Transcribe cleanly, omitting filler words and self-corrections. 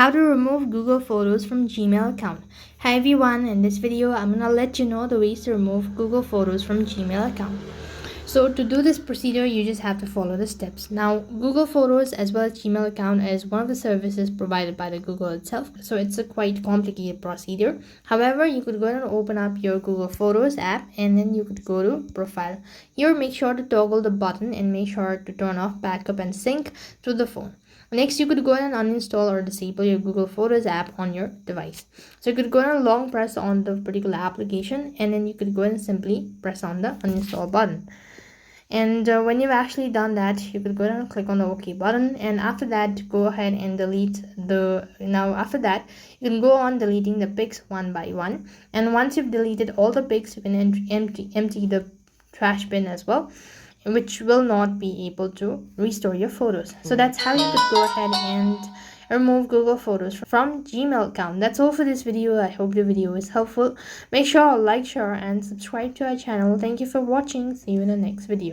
How to remove Google Photos from Gmail account. Hi everyone, in this video I'm gonna let you know the ways to remove Google Photos from Gmail account. So to do this procedure, you just have to follow the steps. Now, Google Photos as well as Gmail account is one of the services provided by the Google itself, so it's a quite complicated procedure. However, you could go ahead and open up your Google Photos app and then you could go to Profile. Here, make sure to toggle the button and make sure to turn off backup and sync to the phone. Next, you could go ahead and uninstall or disable your Google Photos app on your device. So you could go ahead and long press on the particular application and then you could go ahead and simply press on the uninstall button. And when you've actually done that, you could go ahead and click on the OK button, and after that go ahead and delete after that you can go on deleting the pics one by one, and once you've deleted all the pics, you can empty the trash bin as well, which will not be able to restore your photos. So that's how you could go ahead and remove Google Photos from Gmail account. That's all for this video. I hope the video is helpful. Make sure to like, share and subscribe to our channel. Thank you for watching. See you in the next video.